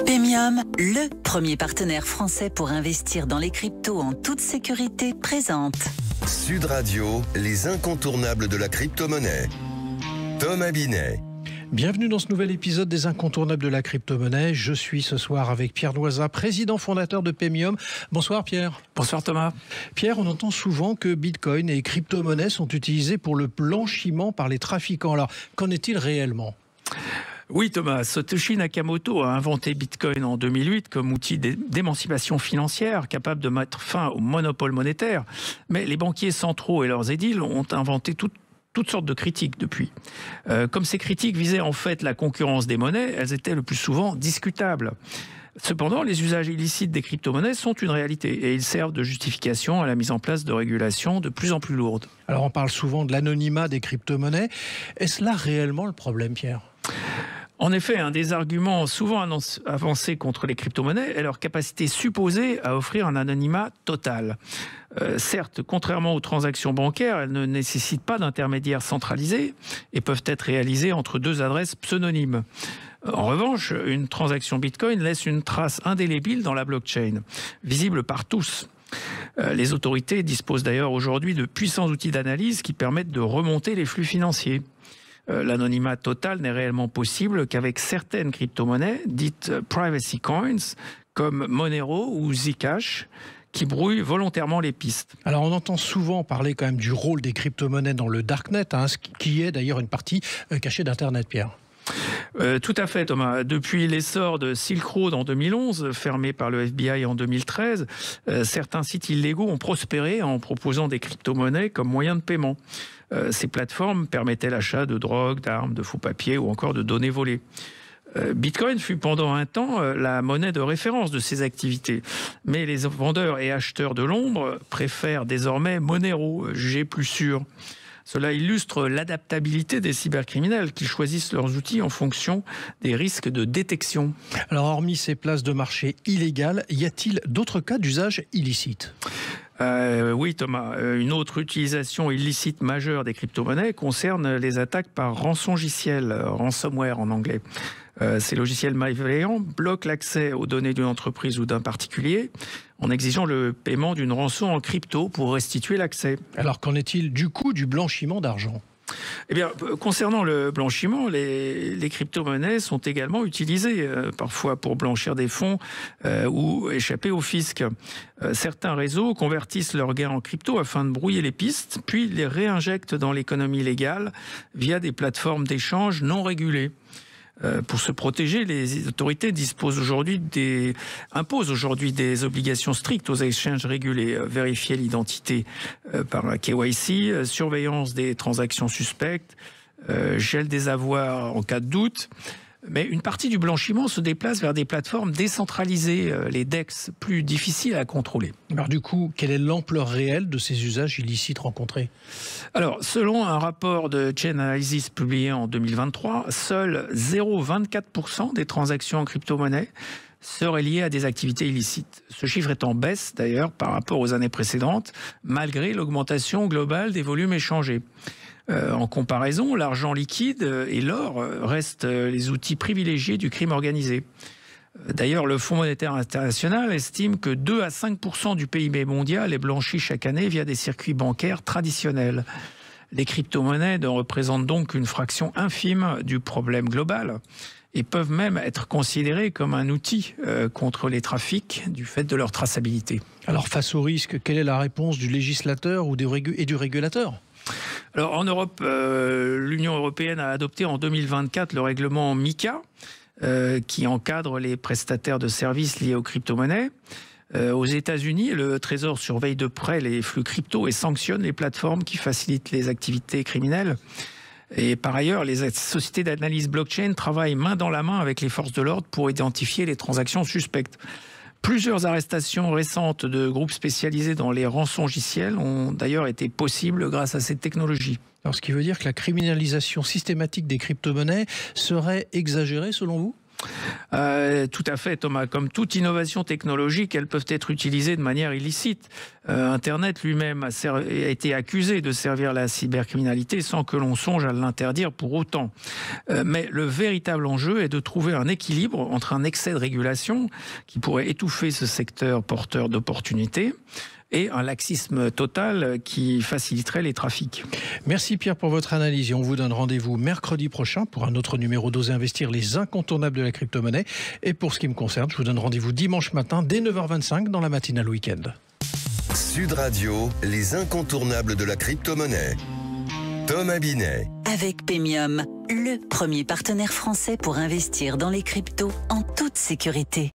Paymium, le premier partenaire français pour investir dans les cryptos en toute sécurité, présente Sud Radio, les incontournables de la crypto-monnaie. Thomas Binet. Bienvenue dans ce nouvel épisode des incontournables de la crypto-monnaie. Je suis ce soir avec Pierre Loizat, président fondateur de Paymium. Bonsoir Pierre. Bonsoir Thomas. Pierre, on entend souvent que Bitcoin et crypto-monnaies sont utilisés pour le blanchiment par les trafiquants. Alors, qu'en est-il réellement ? Oui Thomas, Satoshi Nakamoto a inventé Bitcoin en 2008 comme outil d'émancipation financière capable de mettre fin au monopole monétaire. Mais les banquiers centraux et leurs édiles ont inventé toutes sortes de critiques depuis. Comme ces critiques visaient en fait la concurrence des monnaies, elles étaient le plus souvent discutables. Cependant, les usages illicites des crypto-monnaies sont une réalité et ils servent de justification à la mise en place de régulations de plus en plus lourdes. Alors on parle souvent de l'anonymat des crypto-monnaies. Est-ce là réellement le problème, Pierre ? En effet, un des arguments souvent avancés contre les crypto-monnaies est leur capacité supposée à offrir un anonymat total. Certes, contrairement aux transactions bancaires, elles ne nécessitent pas d'intermédiaire centralisé et peuvent être réalisées entre deux adresses pseudonymes. En revanche, une transaction Bitcoin laisse une trace indélébile dans la blockchain, visible par tous. Les autorités disposent d'ailleurs aujourd'hui de puissants outils d'analyse qui permettent de remonter les flux financiers. L'anonymat total n'est réellement possible qu'avec certaines crypto-monnaies dites privacy coins comme Monero ou Zcash qui brouillent volontairement les pistes. Alors on entend souvent parler quand même du rôle des crypto-monnaies dans le darknet, ce qui est d'ailleurs une partie cachée d'Internet, Pierre. Tout à fait Thomas. Depuis l'essor de Silk Road en 2011, fermé par le FBI en 2013, certains sites illégaux ont prospéré en proposant des crypto-monnaies comme moyen de paiement. Ces plateformes permettaient l'achat de drogue, d'armes, de faux papiers ou encore de données volées. Bitcoin fut pendant un temps la monnaie de référence de ces activités. Mais les vendeurs et acheteurs de l'ombre préfèrent désormais Monero, jugé plus sûr. Cela illustre l'adaptabilité des cybercriminels qui choisissent leurs outils en fonction des risques de détection. Alors, hormis ces places de marché illégales, y a-t-il d'autres cas d'usage illicite ? Oui Thomas, une autre utilisation illicite majeure des crypto-monnaies concerne les attaques par rançongiciel, ransomware en anglais. Ces logiciels malveillants bloquent l'accès aux données d'une entreprise ou d'un particulier en exigeant le paiement d'une rançon en crypto pour restituer l'accès. Alors qu'en est-il du coût du blanchiment d'argent ? Eh bien, concernant le blanchiment, les crypto-monnaies sont également utilisées parfois pour blanchir des fonds ou échapper au fisc. Certains réseaux convertissent leurs gains en crypto afin de brouiller les pistes, puis les réinjectent dans l'économie légale via des plateformes d'échange non régulées. Pour se protéger, les autorités imposent aujourd'hui des obligations strictes aux exchanges régulés. Vérifier l'identité par la KYC, surveillance des transactions suspectes, gel des avoirs en cas de doute. Mais une partie du blanchiment se déplace vers des plateformes décentralisées, les DEX, plus difficiles à contrôler. Alors du coup, quelle est l'ampleur réelle de ces usages illicites rencontrés ? Alors, selon un rapport de Chainalysis publié en 2023, seuls 0,24% des transactions en crypto-monnaie seraient liées à des activités illicites. Ce chiffre est en baisse d'ailleurs par rapport aux années précédentes, malgré l'augmentation globale des volumes échangés. En comparaison, l'argent liquide et l'or restent les outils privilégiés du crime organisé. D'ailleurs, le Fonds monétaire international estime que 2 à 5% du PIB mondial est blanchi chaque année via des circuits bancaires traditionnels. Les crypto-monnaies ne représentent donc qu'une fraction infime du problème global et peuvent même être considérées comme un outil contre les trafics du fait de leur traçabilité. Alors face au risque, quelle est la réponse du législateur ou du régulateur ? Alors en Europe, l'Union européenne a adopté en 2024 le règlement MiCA, qui encadre les prestataires de services liés aux crypto-monnaies. Aux États-Unis, le Trésor surveille de près les flux crypto et sanctionne les plateformes qui facilitent les activités criminelles. Et par ailleurs, les sociétés d'analyse blockchain travaillent main dans la main avec les forces de l'ordre pour identifier les transactions suspectes. Plusieurs arrestations récentes de groupes spécialisés dans les rançongiciels ont d'ailleurs été possibles grâce à cette technologie. Alors, ce qui veut dire que la criminalisation systématique des crypto-monnaies serait exagérée selon vous ? Tout à fait, Thomas. Comme toute innovation technologique, elles peuvent être utilisées de manière illicite. Internet lui-même a été accusé de servir la cybercriminalité sans que l'on songe à l'interdire pour autant. Mais le véritable enjeu est de trouver un équilibre entre un excès de régulation qui pourrait étouffer ce secteur porteur d'opportunités et un laxisme total qui faciliterait les trafics. Merci Pierre pour votre analyse et on vous donne rendez-vous mercredi prochain pour un autre numéro d'Oser Investir, les incontournables de la crypto-monnaie. Et pour ce qui me concerne, je vous donne rendez-vous dimanche matin dès 9h25 dans la matinale week-end. Sud Radio, les incontournables de la crypto-monnaie. Thomas Binet. Avec Pemium, le premier partenaire français pour investir dans les cryptos en toute sécurité.